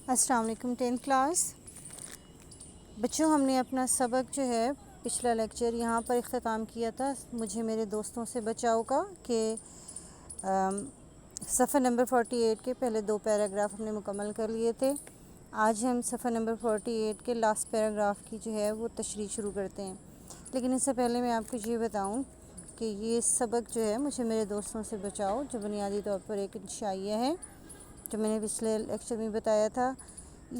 السلام علیکم 10th class بچوں، ہم نے اپنا سبق جو ہے پچھلا لیکچر یہاں پر اختتام کیا تھا مجھے میرے دوستوں سے بچاؤ کا کہ صفحہ نمبر 48 کے پہلے 2 پیراگراف ہم نے مکمل کر لیے تھے۔ آج ہم صفحہ نمبر 48 کے لاسٹ پیراگراف کی جو ہے وہ تشریح شروع کرتے ہیں، لیکن اس سے پہلے میں آپ کو یہ بتاؤں کہ یہ سبق جو ہے مجھے میرے دوستوں سے بچاؤ جو بنیادی طور پر ایک انشائیہ ہے، جو میں نے پچھلے لیکچر میں بتایا تھا۔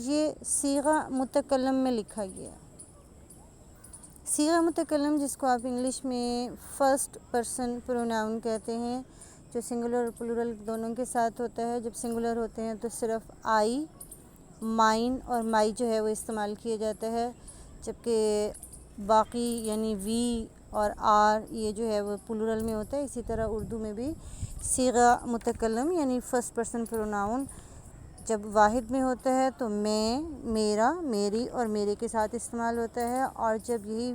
یہ صیغہ متکلم میں لکھا گیا ہے۔ صیغہ متکلم جس کو آپ انگلش میں فرسٹ پرسن پروناؤن کہتے ہیں، جو سنگولر اور پلورل دونوں کے ساتھ ہوتا ہے۔ جب سنگولر ہوتے ہیں تو صرف آئی، مائن اور مائی جو ہے وہ استعمال کیا جاتا ہے، جبکہ باقی یعنی وی اور آر یہ جو ہے وہ پلورل میں ہوتا ہے۔ اسی طرح اردو میں بھی صیغہ متکلم یعنی فرسٹ پرسن پروناؤن جب واحد میں ہوتا ہے تو میں، میرا، میری اور میرے کے ساتھ استعمال ہوتا ہے، اور جب یہی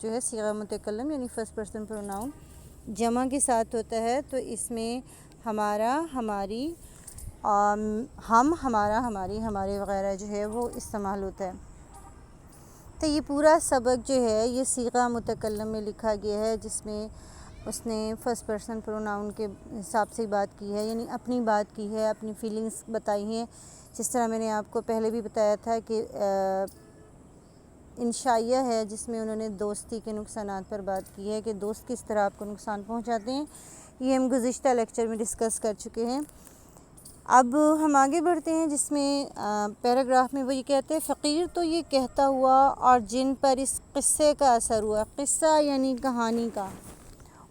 جو ہے صیغہ متکلم یعنی فرسٹ پرسن پروناؤن جمع کے ساتھ ہوتا ہے تو اس میں ہمارا، ہماری، ہم، ہمارا، ہماری، ہمارے وغیرہ جو ہے وہ استعمال ہوتا ہے۔ تو یہ پورا سبق جو ہے یہ صیغہ متکلم میں لکھا گیا ہے، جس میں اس نے فرسٹ پرسن پروناؤن کے حساب سے بات کی ہے، یعنی اپنی بات کی ہے، اپنی فیلنگز بتائی ہیں۔ جس طرح میں نے آپ کو پہلے بھی بتایا تھا کہ انشائیہ ہے جس میں انہوں نے دوستی کے نقصانات پر بات کی ہے کہ دوست کس طرح آپ کو نقصان پہنچاتے ہیں۔ یہ ہم گزشتہ لیکچر میں ڈسکس کر چکے ہیں۔ اب ہم آگے بڑھتے ہیں، جس میں پیراگراف میں وہ یہ کہتے ہیں، فقیر تو یہ کہتا ہوا اور جن پر اس قصے کا اثر ہوا، قصہ یعنی کہانی کا،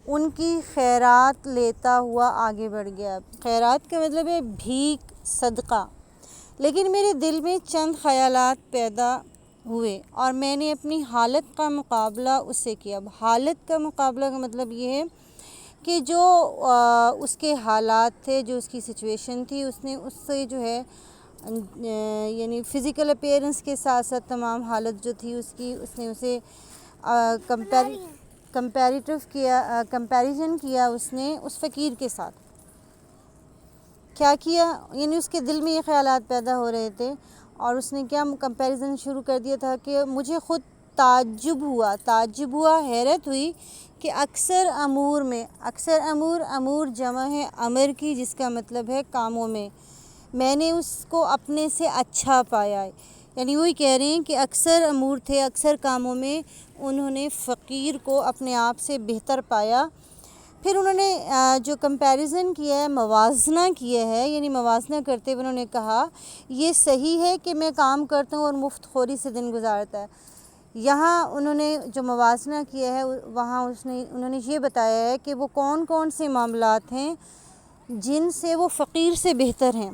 ان کی خیرات لیتا ہوا آگے بڑھ گیا۔ خیرات کا مطلب ہے بھیک، صدقہ۔ لیکن میرے دل میں چند خیالات پیدا ہوئے اور میں نے اپنی حالت کا مقابلہ اس سے کیا۔ اب حالت کا مقابلہ کا مطلب یہ ہے کہ جو اس کے حالات تھے، جو اس کی سچویشن تھی، اس نے اس سے جو ہے یعنی فزیکل اپیئرنس کے ساتھ ساتھ تمام حالت جو تھی اس کی، اس نے اسے کمپیریزن کیا اس نے اس فقیر کے ساتھ۔ کیا کیا؟ یعنی اس کے دل میں یہ خیالات پیدا ہو رہے تھے اور اس نے کیا کمپیریزن شروع کر دیا تھا کہ مجھے خود تعجب ہوا، حیرت ہوئی کہ اکثر امور میں، اکثر امور جمع ہے امر کی، جس کا مطلب ہے کاموں میں نے اس کو اپنے سے اچھا پایا ہے۔ یعنی وہی کہہ رہے ہیں کہ اکثر امور تھے، اکثر کاموں میں انہوں نے فقیر کو اپنے آپ سے بہتر پایا۔ پھر انہوں نے جو کمپیریزن کیا ہے، موازنہ کیا ہے، یعنی موازنہ کرتے ہوئے انہوں نے کہا یہ صحیح ہے کہ میں کام کرتا ہوں اور مفت خوری سے دن گزارتا ہے۔ یہاں انہوں نے جو موازنہ کیا ہے وہاں انہوں نے یہ بتایا ہے کہ وہ کون کون سے معاملات ہیں جن سے وہ فقیر سے بہتر ہیں۔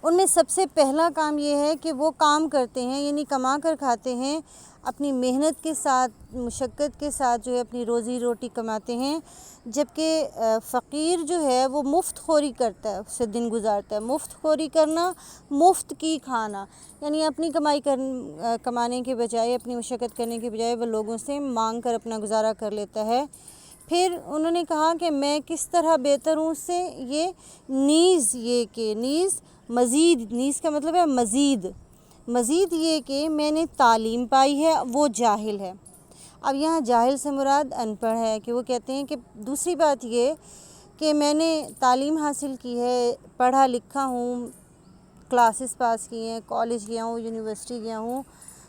ان میں سب سے پہلا کام یہ ہے کہ وہ کام کرتے ہیں، یعنی کما کر کھاتے ہیں، اپنی محنت کے ساتھ، مشقت کے ساتھ جو ہے اپنی روزی روٹی کماتے ہیں، جبکہ فقیر جو ہے وہ مفت خوری کرتا ہے، اس سے دن گزارتا ہے۔ مفت خوری کرنا، مفت کی کھانا، یعنی اپنی کمانے کے بجائے، اپنی مشقت کرنے کے بجائے وہ لوگوں سے مانگ کر اپنا گزارا کر لیتا ہے۔ پھر انہوں نے کہا کہ میں کس طرح بہتر ہوں اس سے، یہ مزید، نیز کا مطلب ہے مزید یہ کہ میں نے تعلیم پائی ہے، وہ جاہل ہے۔ اب یہاں جاہل سے مراد ان پڑھ ہے، کہ وہ کہتے ہیں کہ دوسری بات یہ کہ میں نے تعلیم حاصل کی ہے، پڑھا لکھا ہوں، کلاسز پاس کی ہیں، کالج گیا ہوں، یونیورسٹی گیا ہوں،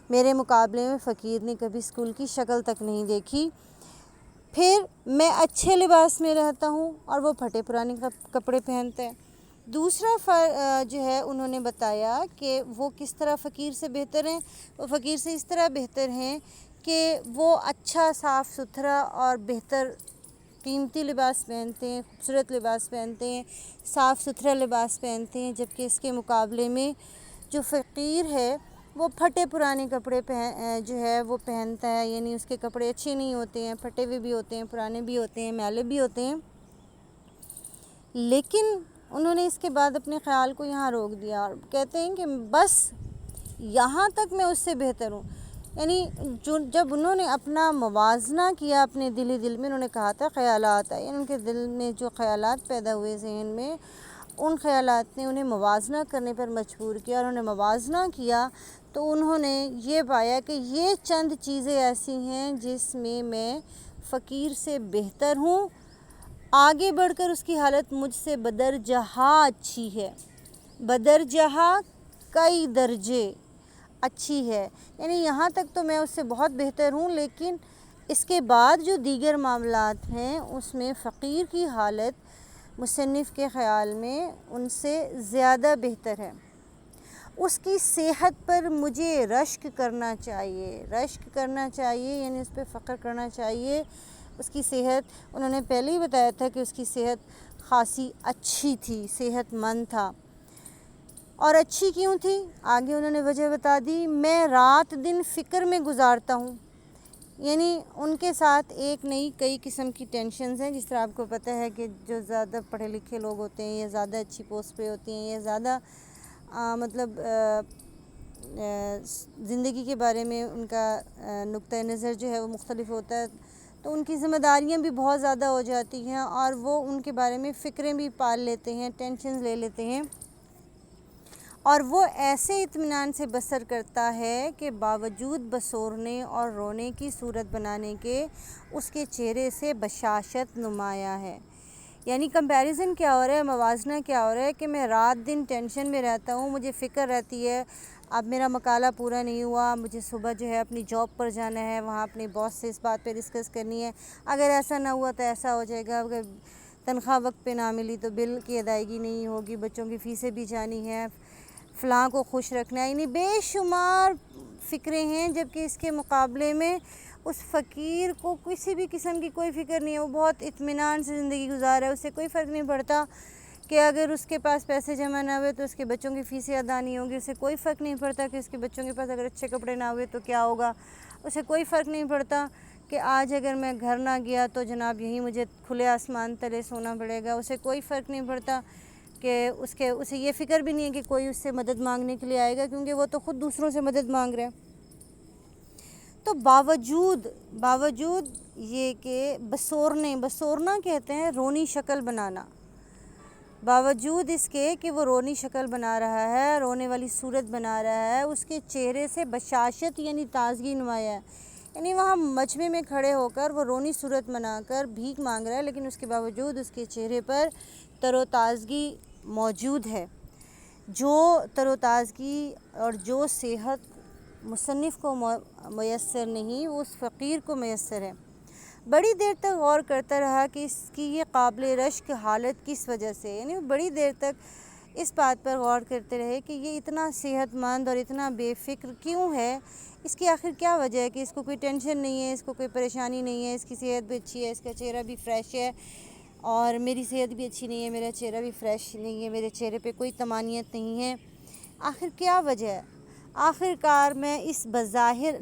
میرے مقابلے میں فقیر نے کبھی اسکول کی شکل تک نہیں دیکھی۔ پھر میں اچھے لباس میں رہتا ہوں اور وہ پھٹے پرانے کپڑے پہنتا ہے۔ دوسرا جو ہے انہوں نے بتایا کہ وہ کس طرح فقیر سے بہتر ہیں۔ وہ فقیر سے اس طرح بہتر ہیں کہ وہ اچھا، صاف ستھرا اور بہتر قیمتی لباس پہنتے ہیں، خوبصورت لباس پہنتے ہیں، صاف ستھرا لباس پہنتے ہیں، جبکہ اس کے مقابلے میں جو فقیر ہے وہ پھٹے پرانے کپڑے جو ہے وہ پہنتا ہے، یعنی اس کے کپڑے اچھے نہیں ہوتے ہیں، پھٹے ہوئے بھی ہوتے ہیں، پرانے بھی ہوتے ہیں، میلے بھی ہوتے ہیں۔ لیکن انہوں نے اس کے بعد اپنے خیال کو یہاں روک دیا اور کہتے ہیں کہ بس یہاں تک میں اس سے بہتر ہوں۔ یعنی جب انہوں نے اپنا موازنہ کیا اپنے دل میں، انہوں نے کہا تھا خیالات آئے، ان کے دل میں جو خیالات پیدا ہوئے ذہن میں، ان خیالات نے انہیں موازنہ کرنے پر مجبور کیا، اور انہوں نے موازنہ کیا تو انہوں نے یہ پایا کہ یہ چند چیزیں ایسی ہیں جس میں فقیر سے بہتر ہوں، آگے بڑھ کر اس کی حالت مجھ سے بدرجہ اچھی ہے، بدرجہ کئی درجے اچھی ہے، یعنی یہاں تک تو میں اس سے بہت بہتر ہوں، لیکن اس کے بعد جو دیگر معاملات ہیں اس میں فقیر کی حالت مصنف کے خیال میں ان سے زیادہ بہتر ہے۔ اس کی صحت پر مجھے رشک کرنا چاہیے، رشک کرنا چاہیے یعنی اس پہ فخر کرنا چاہیے۔ اس کی صحت، انہوں نے پہلے ہی بتایا تھا کہ اس کی صحت خاصی اچھی تھی، صحت مند تھا، اور اچھی کیوں تھی آگے انہوں نے وجہ بتا دی۔ میں رات دن فکر میں گزارتا ہوں، یعنی ان کے ساتھ ایک نہیں کئی قسم کی ٹینشنز ہیں، جس طرح آپ کو پتہ ہے کہ جو زیادہ پڑھے لکھے لوگ ہوتے ہیں یا زیادہ اچھی پوسٹ پہ ہوتے ہیں یا زیادہ زندگی کے بارے میں ان کا نقطۂ نظر جو ہے وہ مختلف ہوتا ہے، تو ان کی ذمہ داریاں بھی بہت زیادہ ہو جاتی ہیں اور وہ ان کے بارے میں فکریں بھی پال لیتے ہیں، ٹینشنز لے لیتے ہیں، اور وہ ایسے اطمینان سے بسر کرتا ہے کہ باوجود بسورنے اور رونے کی صورت بنانے کے اس کے چہرے سے بشاشت نمایاں ہے۔ یعنی کمپیریزن کیا ہو رہا ہے، موازنہ کیا ہو رہا ہے کہ میں رات دن ٹینشن میں رہتا ہوں، مجھے فکر رہتی ہے اب میرا مقالہ پورا نہیں ہوا، مجھے صبح جو ہے اپنی جاب پر جانا ہے، وہاں اپنے باس سے اس بات پہ ڈسکس کرنی ہے، اگر ایسا نہ ہوا تو ایسا ہو جائے گا، اگر تنخواہ وقت پہ نہ ملی تو بل کی ادائیگی نہیں ہوگی، بچوں کی فیسیں بھی جانی ہے، فلاں کو خوش رکھنا ہے، یعنی بے شمار فکریں ہیں، جبکہ اس کے مقابلے میں اس فقیر کو کسی بھی قسم کی کوئی فکر نہیں ہے، وہ بہت اطمینان سے زندگی گزار ہے، اسے کوئی فرق نہیں پڑتا کہ اگر اس کے پاس پیسے جمع نہ ہوئے تو اس کے بچوں کی فیسیں ادا نہیں ہوں گی، اسے کوئی فرق نہیں پڑتا کہ اس کے بچوں کے پاس اگر اچھے کپڑے نہ ہوئے تو کیا ہوگا، اسے کوئی فرق نہیں پڑتا کہ آج اگر میں گھر نہ گیا تو جناب یہیں مجھے کھلے آسمان تلے سونا پڑے گا، اسے کوئی فرق نہیں پڑتا کہ اسے یہ فکر بھی نہیں ہے کہ کوئی اس سے مدد مانگنے کے لیے آئے گا، کیونکہ وہ تو خود دوسروں سے مدد مانگ رہا ہے۔ تو باوجود یہ کہ بسورنا کہتے ہیں رونی شکل بنانا، باوجود اس کے کہ وہ رونی شکل بنا رہا ہے، رونے والی صورت بنا رہا ہے، اس کے چہرے سے بشاشت یعنی تازگی نمایاں ہے، یعنی وہاں مجمع میں کھڑے ہو کر وہ رونی صورت بنا کر بھیک مانگ رہا ہے، لیکن اس کے باوجود اس کے چہرے پر تر و تازگی موجود ہے۔ جو تر و تازگی اور جو صحت مصنف کو میسر نہیں، وہ اس فقیر کو میسر ہے۔ بڑی دیر تک غور کرتا رہا کہ اس کی یہ قابل رشک حالت کس وجہ سے، یعنی وہ بڑی دیر تک اس بات پر غور کرتے رہے کہ یہ اتنا صحت مند اور اتنا بے فکر کیوں ہے، اس کی آخر کیا وجہ ہے کہ اس کو کوئی ٹینشن نہیں ہے، اس کو کوئی پریشانی نہیں ہے، اس کی صحت بھی اچھی ہے، اس کا چہرہ بھی فریش ہے، اور میری صحت بھی اچھی نہیں ہے، میرا چہرہ بھی فریش نہیں ہے، میرے چہرے پہ کوئی طمانینت نہیں ہے، آخر کیا وجہ ہے؟ آخر کار میں اس بظاہر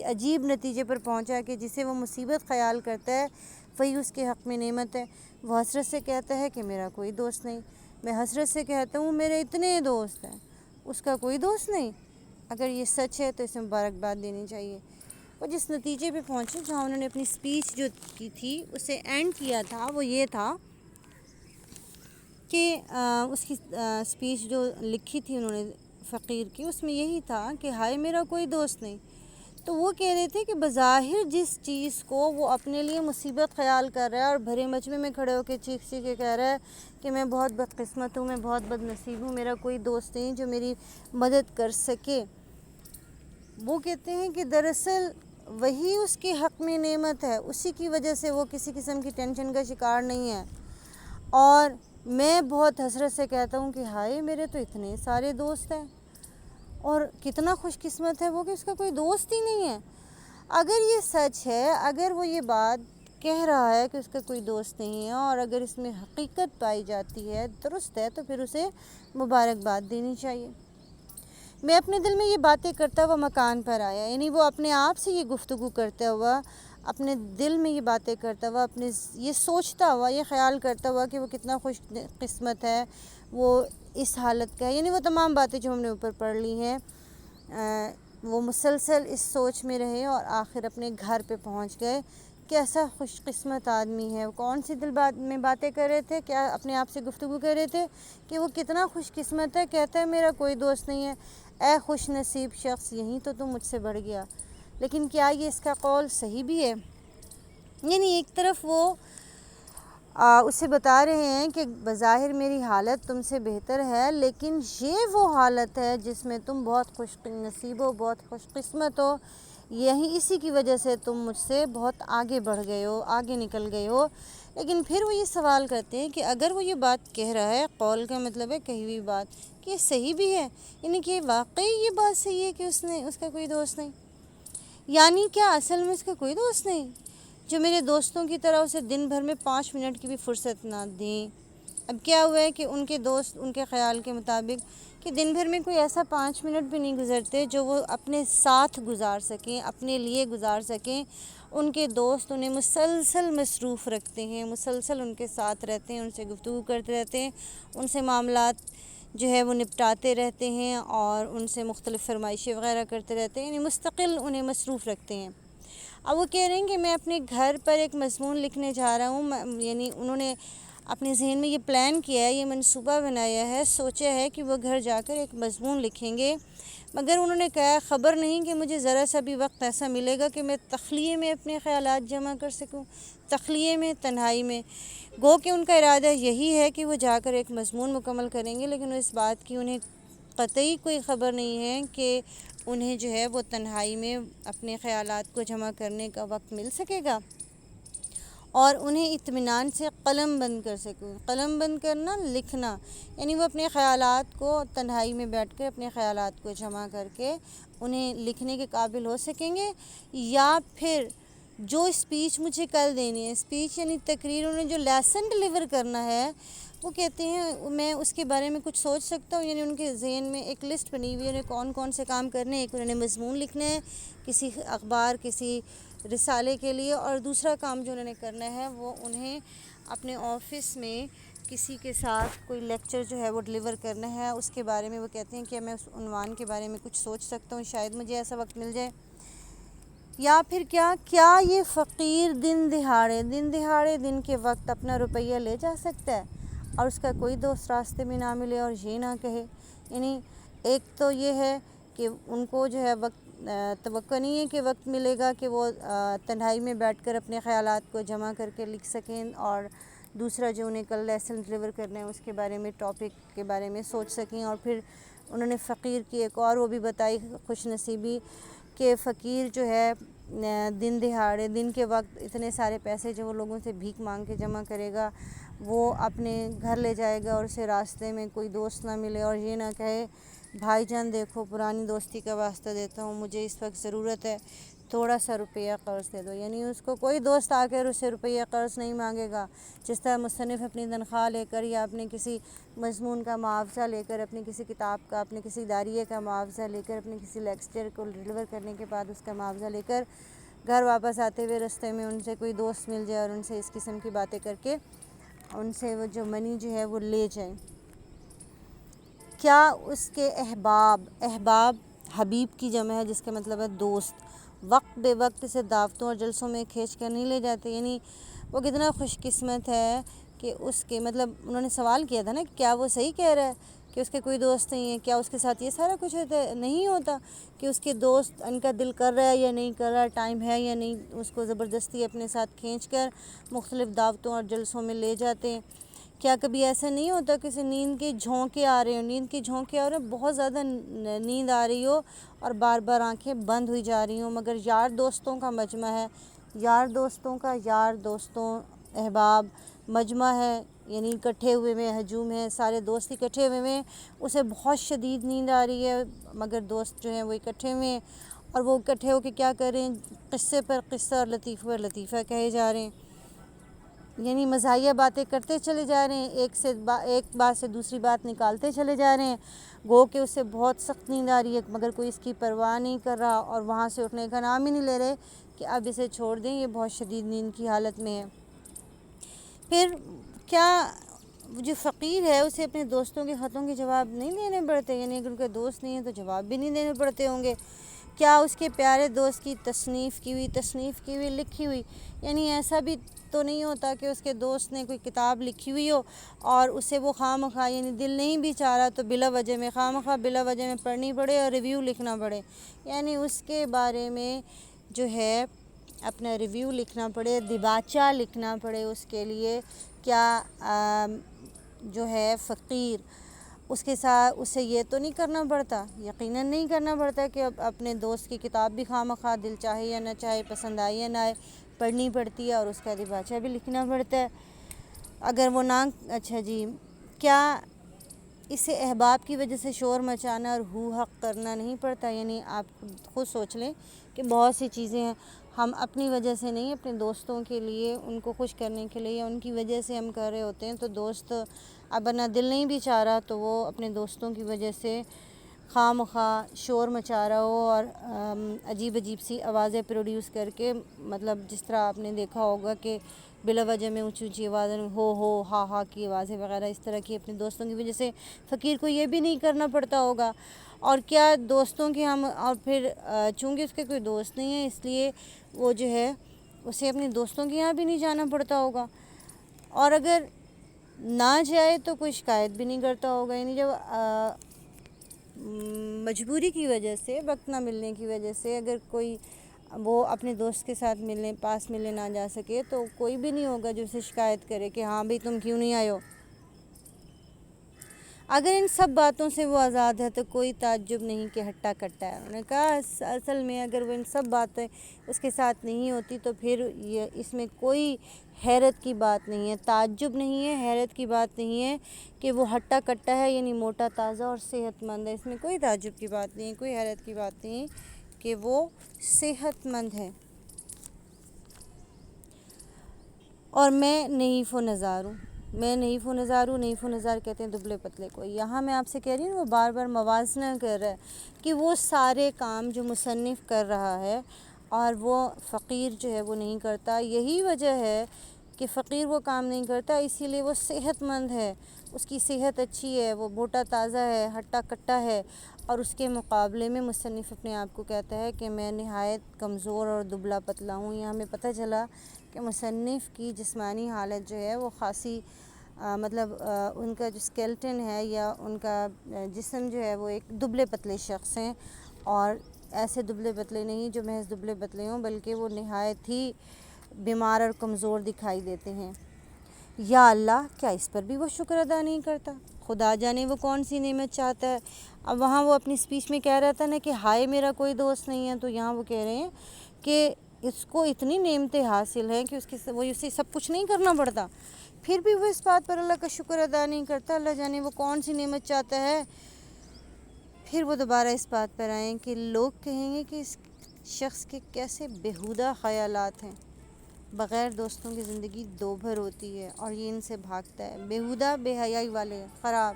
عجیب نتیجے پر پہنچا کہ جسے وہ مصیبت خیال کرتا ہے وہی اس کے حق میں نعمت ہے۔ وہ حسرت سے کہتا ہے کہ میرا کوئی دوست نہیں، میں حسرت سے کہتا ہوں میرے اتنے دوست ہیں، اس کا کوئی دوست نہیں۔ اگر یہ سچ ہے تو اسے مبارکباد دینی چاہیے۔ وہ جس نتیجے پہ پہنچے، جہاں انہوں نے اپنی سپیچ جو کی تھی اسے اینڈ کیا تھا، وہ یہ تھا کہ اس کی سپیچ جو لکھی تھی انہوں نے فقیر کی، اس میں یہی تھا کہ ہائے میرا کوئی دوست نہیں۔ تو وہ کہہ رہے تھے کہ بظاہر جس چیز کو وہ اپنے لیے مصیبت خیال کر رہا ہے اور بھرے مجمع میں کھڑے ہو کے چیخ کے کہہ رہا ہے کہ میں بہت بدقسمت ہوں، میں بہت بد نصیب ہوں، میرا کوئی دوست نہیں جو میری مدد کر سکے، وہ کہتے ہیں کہ دراصل وہی اس کے حق میں نعمت ہے، اسی کی وجہ سے وہ کسی قسم کی ٹینشن کا شکار نہیں ہے۔ اور میں بہت حسرت سے کہتا ہوں کہ ہائے میرے تو اتنے سارے دوست ہیں، اور کتنا خوش قسمت ہے وہ کہ اس کا کوئی دوست ہی نہیں ہے۔ اگر یہ سچ ہے، اگر وہ یہ بات کہہ رہا ہے کہ اس کا کوئی دوست نہیں ہے، اور اگر اس میں حقیقت پائی جاتی ہے، درست ہے، تو پھر اسے مبارکباد دینی چاہیے۔ میں اپنے دل میں یہ باتیں کرتا ہوا مکان پر آیا، یعنی وہ اپنے آپ سے یہ گفتگو کرتا ہوا، اپنے دل میں یہ باتیں کرتا ہوا، یہ سوچتا ہوا، یہ خیال کرتا ہوا کہ وہ کتنا خوش قسمت ہے، وہ اس حالت کا ہے، یعنی وہ تمام باتیں جو ہم نے اوپر پڑھ لی ہیں، وہ مسلسل اس سوچ میں رہے اور آخر اپنے گھر پہ پہنچ گئے کیسا خوش قسمت آدمی ہے، کون سی دل میں باتیں کر رہے تھے، کیا اپنے آپ سے گفتگو کر رہے تھے کہ وہ کتنا خوش قسمت ہے، کہتا ہے میرا کوئی دوست نہیں ہے۔ اے خوش نصیب شخص، یہیں تو مجھ سے بڑھ گیا۔ لیکن کیا یہ اس کا قول صحیح بھی ہے؟ یعنی ایک طرف وہ اسے بتا رہے ہیں کہ بظاہر میری حالت تم سے بہتر ہے، لیکن یہ وہ حالت ہے جس میں تم بہت خوش نصیب ہو، بہت خوش قسمت ہو، اسی کی وجہ سے تم مجھ سے بہت آگے بڑھ گئے ہو، آگے نکل گئے ہو۔ لیکن پھر وہ یہ سوال کرتے ہیں کہ اگر وہ یہ بات کہہ رہا ہے، قول کا مطلب ہے کہی ہوئی بات، کہ یہ صحیح بھی ہے، یعنی کہ واقعی یہ بات صحیح ہے کہ اس کا کوئی دوست نہیں، یعنی کیا اصل میں اس کا کوئی دوست نہیں جو میرے دوستوں کی طرح اسے دن بھر میں 5 منٹ کی بھی فرصت نہ دیں؟ اب کیا ہوا ہے کہ ان کے دوست ان کے خیال کے مطابق کہ دن بھر میں کوئی ایسا 5 منٹ بھی نہیں گزرتے جو وہ اپنے ساتھ گزار سکیں، اپنے لیے گزار سکیں۔ ان کے دوست انہیں مسلسل مصروف رکھتے ہیں، مسلسل ان کے ساتھ رہتے ہیں، ان سے گفتگو کرتے رہتے ہیں، ان سے معاملات جو ہے وہ نپٹاتے رہتے ہیں اور ان سے مختلف فرمائشیں وغیرہ کرتے رہتے ہیں، یعنی مستقل انہیں مصروف رکھتے ہیں۔ اب وہ کہہ رہے ہیں کہ میں اپنے گھر پر ایک مضمون لکھنے جا رہا ہوں، یعنی انہوں نے اپنے ذہن میں یہ پلان کیا ہے، یہ منصوبہ بنایا ہے، سوچا ہے کہ وہ گھر جا کر ایک مضمون لکھیں گے، مگر انہوں نے کہا خبر نہیں کہ مجھے ذرا سا بھی وقت ایسا ملے گا کہ میں تخلیے میں اپنے خیالات جمع کر سکوں، تخلیے میں، تنہائی میں۔ گو کہ ان کا ارادہ یہی ہے کہ وہ جا کر ایک مضمون مکمل کریں گے، لیکن اس بات کی انہیں قطعی کوئی خبر نہیں ہے کہ انہیں جو ہے وہ تنہائی میں اپنے خیالات کو جمع کرنے کا وقت مل سکے گا اور انہیں اطمینان سے قلم بند کر سکوں۔ قلم بند کرنا، لکھنا، یعنی وہ اپنے خیالات کو تنہائی میں بیٹھ کر اپنے خیالات کو جمع کر کے انہیں لکھنے کے قابل ہو سکیں گے، یا پھر جو اسپیچ مجھے کل دینی ہے، اسپیچ یعنی تقریر، انہیں جو لیسن ڈیلیور کرنا ہے، وہ کہتے ہیں میں اس کے بارے میں کچھ سوچ سکتا ہوں، یعنی ان کے ذہن میں ایک لسٹ بنی ہوئی ہے، انہیں کون کون سے کام کرنے ہیں۔ ایک انہوں نے مضمون لکھنا ہے کسی اخبار، کسی رسالے کے لیے، اور دوسرا کام جو انہوں نے کرنا ہے وہ انہیں اپنے آفس میں کسی کے ساتھ کوئی لیکچر جو ہے وہ ڈیلیور کرنا ہے۔ اس کے بارے میں وہ کہتے ہیں کہ میں اس عنوان کے بارے میں کچھ سوچ سکتا ہوں، شاید مجھے ایسا وقت مل جائے۔ یا پھر کیا یہ فقیر دن دہاڑے دن کے وقت اپنا روپیہ لے جا سکتا ہے اور اس کا کوئی دوست راستے میں نہ ملے اور یہ نہ کہے؟ یعنی ایک تو یہ ہے کہ ان کو جو ہے وقت توقع نہیں ہے کہ وقت ملے گا کہ وہ تنہائی میں بیٹھ کر اپنے خیالات کو جمع کر کے لکھ سکیں، اور دوسرا جو انہیں کل لیسن ڈیلیور کرنا ہے اس کے بارے میں، ٹاپک کے بارے میں سوچ سکیں۔ اور پھر انہوں نے فقیر کی ایک اور وہ بھی بتائی خوش نصیبی کہ فقیر جو ہے دن دہاڑے دن کے وقت اتنے سارے پیسے جو وہ لوگوں سے بھیک مانگ کے جمع کرے گا، وہ اپنے گھر لے جائے گا اور اسے راستے میں کوئی دوست نہ ملے اور یہ نہ کہے بھائی جان دیکھو پرانی دوستی کا واسطہ دیتا ہوں، مجھے اس وقت ضرورت ہے، تھوڑا سا روپیہ قرض دے دو۔ یعنی اس کو کوئی دوست آ کر اسے روپیہ قرض نہیں مانگے گا۔ جس طرح مصنف اپنی تنخواہ لے کر یا اپنے کسی مضمون کا معاوضہ لے کر، اپنے کسی کتاب کا، اپنے کسی اداریے کا معاوضہ لے کر، اپنے کسی لیکچر کو ڈیلیور کرنے کے بعد اس کا معاوضہ لے کر گھر واپس آتے ہوئے رستے میں ان سے کوئی دوست مل جائے اور ان سے اس قسم کی باتیں کر کے ان سے وہ جو منی جو ہے وہ لے جائیں۔ کیا اس کے احباب حبیب کی جمع ہے جس کا مطلب ہے دوست، وقت بے وقت اسے دعوتوں اور جلسوں میں کھینچ کر نہیں لے جاتے؟ یعنی وہ کتنا خوش قسمت ہے کہ اس کے مطلب انہوں نے سوال کیا تھا نا کہ کیا وہ صحیح کہہ رہا ہے کہ اس کے کوئی دوست نہیں ہے، کیا اس کے ساتھ یہ سارا کچھ نہیں ہوتا کہ اس کے دوست ان کا دل کر رہا ہے یا نہیں کر رہا، ٹائم ہے یا نہیں، اس کو زبردستی اپنے ساتھ کھینچ کر مختلف دعوتوں اور جلسوں میں لے جاتے ہیں۔ کیا کبھی ایسا نہیں ہوتا کسی نیند کے جھونکے آ رہے ہوں، بہت زیادہ نیند آ رہی ہو اور بار بار آنکھیں بند ہوئی جا رہی ہوں، مگر یار دوستوں کا مجمع ہے، یار دوستوں احباب مجمع ہے، یعنی اکٹھے ہوئے میں ہجوم ہے، سارے دوست اکٹھے ہوئے میں، اسے بہت شدید نیند آ رہی ہے مگر دوست جو ہیں وہ اکٹھے ہوئے ہیں اور وہ اکٹھے ہو کے کیا کر رہے ہیں، قصے پر قصہ اور لطیفے پر لطیفہ کہے جا رہے ہیں، یعنی مزاحیہ باتیں کرتے چلے جا رہے ہیں، ایک بات سے دوسری بات نکالتے چلے جا رہے ہیں، گو کہ اسے بہت سخت نیند آ رہی ہے مگر کوئی اس کی پرواہ نہیں کر رہا اور وہاں سے اٹھنے کا نام ہی نہیں لے رہے کہ اب اسے چھوڑ دیں، یہ بہت شدید نیند کی حالت میں ہے۔ پھر کیا جو فقیر ہے اسے اپنے دوستوں کے خطوں کے جواب نہیں دینے پڑتے؟ یعنی اگر ان کے دوست نہیں ہیں تو جواب بھی نہیں دینے پڑتے ہوں گے۔ کیا اس کے پیارے دوست کی تصنیف کی ہوئی لکھی ہوئی، یعنی ایسا بھی تو نہیں ہوتا کہ اس کے دوست نے کوئی کتاب لکھی ہوئی ہو اور اسے وہ خواہ مخواہ، یعنی دل نہیں بھی چاہ رہا تو بلا وجہ میں خواہ مخواہ بلا وجہ میں پڑھنی پڑے اور ریویو لکھنا پڑے، یعنی اس کے بارے میں جو ہے اپنا ریویو لکھنا پڑے، دیباچہ لکھنا پڑے اس کے لیے۔ کیا جو ہے فقیر اس کے ساتھ اسے یہ تو نہیں کرنا پڑتا، یقیناً نہیں کرنا پڑتا کہ اب اپنے دوست کی کتاب بھی خواہ مخواہ دل چاہے یا نہ چاہے، پسند آئے یا نہ آئے، پڑھنی پڑتی ہے اور اس کا دیباچہ بھی لکھنا پڑتا ہے۔ اگر وہ نہ اچھا جی، کیا اسے احباب کی وجہ سے شور مچانا اور ہو حق کرنا نہیں پڑتا؟ یعنی آپ خود سوچ لیں کہ بہت سی چیزیں ہیں ہم اپنی وجہ سے نہیں، اپنے دوستوں کے لیے، ان کو خوش کرنے کے لیے یا ان کی وجہ سے ہم کر رہے ہوتے ہیں، تو دوست اب اپنا دل نہیں بھی چاہ رہا تو وہ اپنے دوستوں کی وجہ سے خواہ مخواہ شور مچا رہا ہو اور عجیب سی آوازیں پروڈیوس کر کے، مطلب جس طرح آپ نے دیکھا ہوگا کہ بلا وجہ میں اونچی اونچی آوازیں، ہو ہا ہا کی آوازیں وغیرہ اس طرح کی اپنے دوستوں کی وجہ سے فقیر کو یہ بھی نہیں کرنا پڑتا ہوگا۔ اور کیا دوستوں کے ہم، اور پھر چونکہ اس کے کوئی دوست نہیں ہے اس لیے وہ جو ہے اسے اپنے دوستوں کے یہاں بھی نہیں جانا پڑتا ہوگا، اور اگر نہ جائے تو کوئی شکایت بھی نہیں کرتا ہوگا، یعنی جب مجبوری کی وجہ سے، وقت نہ ملنے کی وجہ سے اگر کوئی وہ اپنے دوست کے ساتھ پاس ملنے نہ جا سکے تو کوئی بھی نہیں ہوگا جو اسے شکایت کرے کہ ہاں بھئی تم کیوں نہیں آئے ہو۔ اگر ان سب باتوں سے وہ آزاد ہے تو کوئی تعجب نہیں کہ ہٹا کٹا ہے۔ انہوں نے کہا اصل میں اگر وہ ان سب باتیں اس کے ساتھ نہیں ہوتی تو پھر اس میں کوئی حیرت کی بات نہیں ہے، تعجب نہیں ہے، حیرت کی بات نہیں ہے کہ وہ ہٹا کٹا ہے، یعنی موٹا تازہ اور صحت مند ہے۔ اس میں کوئی تعجب کی بات نہیں ہے، کوئی حیرت کی بات نہیں ہے کہ وہ صحت مند ہے۔ اور میں نحیف و نزار ہوں، میں نحیف و نزار ہوں، نحیف و نزار کہتے ہیں دبلے پتلے کو۔ یہاں میں آپ سے کہہ رہی ہوں وہ بار بار موازنہ کر رہا ہے کہ وہ سارے کام جو مصنف کر رہا ہے اور وہ فقیر جو ہے وہ نہیں کرتا، یہی وجہ ہے کہ فقیر وہ کام نہیں کرتا، اسی لیے وہ صحت مند ہے، اس کی صحت اچھی ہے، وہ موٹا تازہ ہے، ہٹا کٹا ہے، اور اس کے مقابلے میں مصنف اپنے آپ کو کہتا ہے کہ میں نہایت کمزور اور دبلا پتلا ہوں۔ یہاں ہمیں پتہ چلا کہ مصنف کی جسمانی حالت جو ہے وہ خاصی مطلب ان کا جو اسکیلٹن ہے یا ان کا جسم جو ہے وہ ایک دبلے پتلے شخص ہیں، اور ایسے دبلے پتلے نہیں جو محض دبلے پتلے ہوں بلکہ وہ نہایت ہی بیمار اور کمزور دکھائی دیتے ہیں۔ یا اللہ، کیا اس پر بھی وہ شکر ادا نہیں کرتا؟ خدا جانے وہ کون سی نعمت چاہتا ہے۔ اب وہاں وہ اپنی اسپیچ میں کہہ رہا تھا نا کہ ہائے میرا کوئی دوست نہیں ہے، تو یہاں وہ کہہ رہے ہیں کہ اس کو اتنی نعمتیں حاصل ہیں کہ وہ اسے سب کچھ نہیں کرنا پڑتا، پھر بھی وہ اس بات پر اللہ کا شکر ادا نہیں کرتا۔ اللہ جانے وہ کون سی نعمت چاہتا ہے۔ پھر وہ دوبارہ اس بات پر آئیں کہ لوگ کہیں گے کہ اس شخص کے کیسے بیہودہ خیالات ہیں، بغیر دوستوں کی زندگی دو بھر ہوتی ہے اور یہ ان سے بھاگتا ہے، بیہودہ بے حیائی والے، خراب۔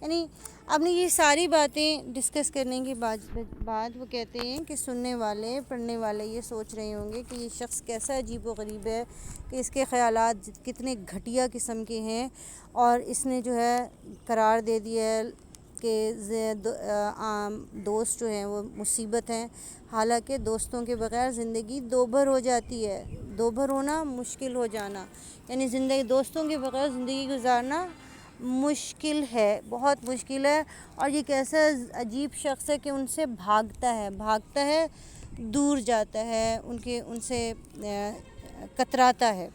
یعنی اب نے یہ ساری باتیں ڈسکس کرنے کے بعد وہ کہتے ہیں کہ سننے والے، پڑھنے والے یہ سوچ رہے ہوں گے کہ یہ شخص کیسا عجیب و غریب ہے، کہ اس کے خیالات کتنے گھٹیا قسم کے ہیں، اور اس نے جو ہے قرار دے دیا ہے کہ دوست جو ہیں وہ مصیبت ہیں، حالانکہ دوستوں کے بغیر زندگی دو بھر ہو جاتی ہے۔ دو بھر ہونا مشکل ہو جانا، یعنی دوستوں کے بغیر زندگی گزارنا مشکل ہے، بہت مشکل ہے۔ اور یہ کیسا عجیب شخص ہے کہ ان سے بھاگتا ہے، دور جاتا ہے، ان سے کتراتا ہے۔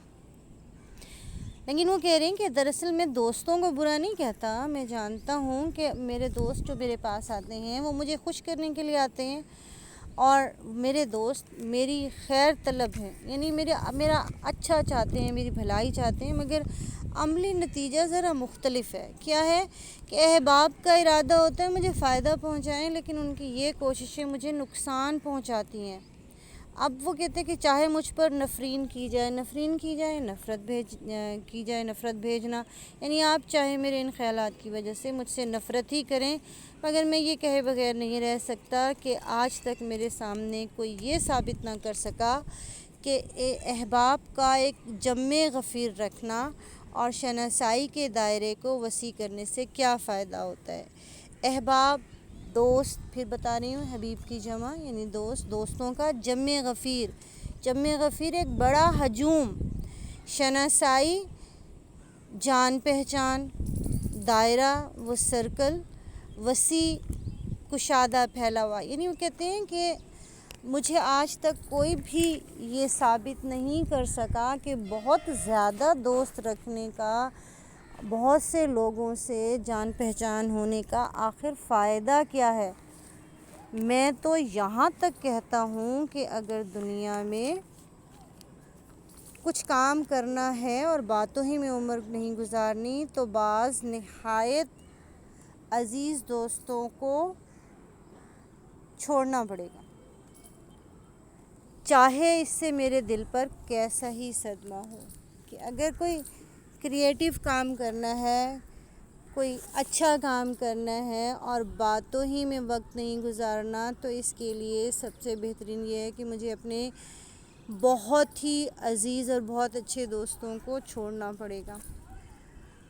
لیکن وہ کہہ رہے ہیں کہ دراصل میں دوستوں کو برا نہیں کہتا، میں جانتا ہوں کہ میرے دوست جو میرے پاس آتے ہیں وہ مجھے خوش کرنے کے لیے آتے ہیں، اور میرے دوست میری خیر طلب ہیں، یعنی میرا اچھا چاہتے ہیں، میری بھلائی چاہتے ہیں، مگر عملی نتیجہ ذرا مختلف ہے۔ کیا ہے کہ احباب کا ارادہ ہوتا ہے مجھے فائدہ پہنچائیں، لیکن ان کی یہ کوششیں مجھے نقصان پہنچاتی ہیں۔ اب وہ کہتے ہیں کہ چاہے مجھ پر نفرین کی جائے، نفرت بھیجنا، یعنی آپ چاہے میرے ان خیالات کی وجہ سے مجھ سے نفرت ہی کریں، مگر میں یہ کہے بغیر نہیں رہ سکتا کہ آج تک میرے سامنے کوئی یہ ثابت نہ کر سکا کہ احباب کا ایک جم غفیر رکھنا اور شناسائی کے دائرے کو وسیع کرنے سے کیا فائدہ ہوتا ہے۔ احباب دوست، پھر بتا رہی ہوں حبیب کی جمع یعنی دوست، دوستوں کا جمع غفیر، جمع غفیر ایک بڑا ہجوم، شناسائی جان پہچان، دائرہ و سرکل وسیع کشادہ پھیلا ہوا، یعنی وہ کہتے ہیں کہ مجھے آج تک کوئی بھی یہ ثابت نہیں کر سکا کہ بہت زیادہ دوست رکھنے کا، بہت سے لوگوں سے جان پہچان ہونے کا آخر فائدہ کیا ہے۔ میں تو یہاں تک کہتا ہوں کہ اگر دنیا میں کچھ کام کرنا ہے اور باتوں ہی میں عمر نہیں گزارنی تو بعض نہایت عزیز دوستوں کو چھوڑنا پڑے گا، چاہے اس سے میرے دل پر کیسا ہی صدمہ ہو۔ کہ اگر کوئی کریٹیو کام کرنا ہے، کوئی اچھا کام کرنا ہے اور باتوں ہی میں وقت نہیں گزارنا، تو اس کے لیے سب سے بہترین یہ ہے کہ مجھے اپنے بہت ہی عزیز اور بہت اچھے دوستوں کو چھوڑنا پڑے گا۔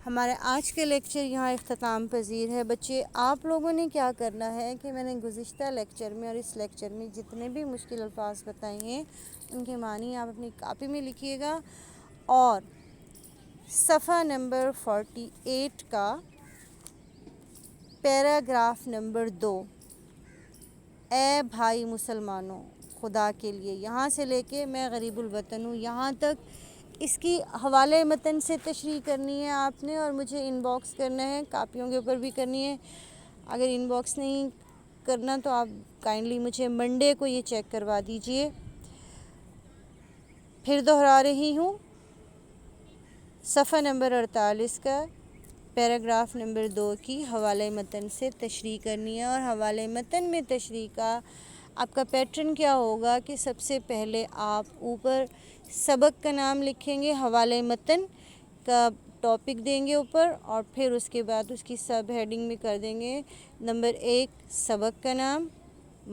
ہمارے آج کے لیکچر یہاں اختتام پذیر ہے۔ بچے، آپ لوگوں نے کیا کرنا ہے کہ میں نے گزشتہ لیکچر میں اور اس لیکچر میں جتنے بھی مشکل الفاظ بتائے ہیں ان کے معنی آپ اپنی کاپی میں لکھیے گا، اور صفحہ نمبر 48 کا پیراگراف نمبر 2، اے بھائی مسلمانوں، خدا کے لیے، یہاں سے لے کے میں غریب الوطن ہوں یہاں تک، اس کی حوالے متن سے تشریح کرنی ہے آپ نے، اور مجھے ان باکس کرنا ہے، کاپیوں کے اوپر بھی کرنی ہے۔ اگر ان باکس نہیں کرنا تو آپ کائنڈلی مجھے منڈے کو یہ چیک کروا دیجئے۔ پھر دہرا رہی ہوں، صفحہ نمبر 48 کا پیراگراف نمبر 2 کی حوالے متن سے تشریح کرنی ہے، اور حوالے متن میں تشریح کا آپ کا پیٹرن کیا ہوگا کہ سب سے پہلے آپ اوپر سبق کا نام لکھیں گے، حوالے متن کا ٹاپک دیں گے اوپر، اور پھر اس کے بعد اس کی سب ہیڈنگ میں کر دیں گے نمبر 1 سبق کا نام،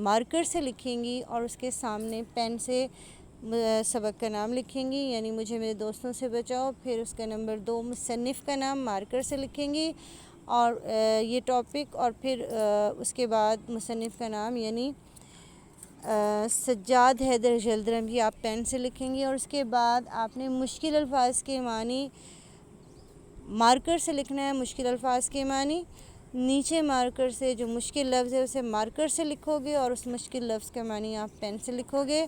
مارکر سے لکھیں گی، اور اس کے سامنے پین سے سبق کا نام لکھیں گی، یعنی مجھے میرے دوستوں سے بچاؤ۔ پھر اس کا نمبر 2 مصنف کا نام مارکر سے لکھیں گی، اور یہ ٹاپک، اور پھر اس کے بعد مصنف کا نام یعنی سجاد حیدر جلدرمی آپ پین سے لکھیں گی، اور اس کے بعد آپ نے مشکل الفاظ کے معنی مارکر سے لکھنا ہے، مشکل الفاظ کے معنی نیچے مارکر سے جو مشکل لفظ ہے اسے مارکر سے لکھو گے، اور اس مشکل لفظ کا معنی آپ پین سے لکھو گے۔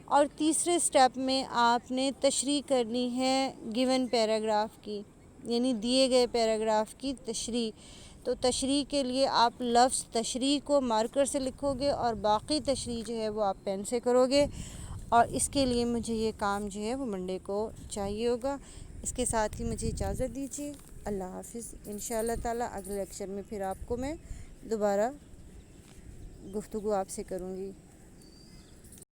اور تیسرے سٹیپ میں آپ نے تشریح کرنی ہے گیون پیراگراف کی، یعنی دیے گئے پیراگراف کی تشریح۔ تو تشریح کے لیے آپ لفظ تشریح کو مارکر سے لکھو گے، اور باقی تشریح جو ہے وہ آپ پین سے کرو گے، اور اس کے لیے مجھے یہ کام جو ہے وہ منڈے کو چاہیے ہوگا۔ اس کے ساتھ ہی مجھے اجازت دیجیے، اللہ حافظ۔ انشاءاللہ تعالیٰ اگلے لیکچر میں پھر آپ کو میں دوبارہ گفتگو آپ سے کروں گی۔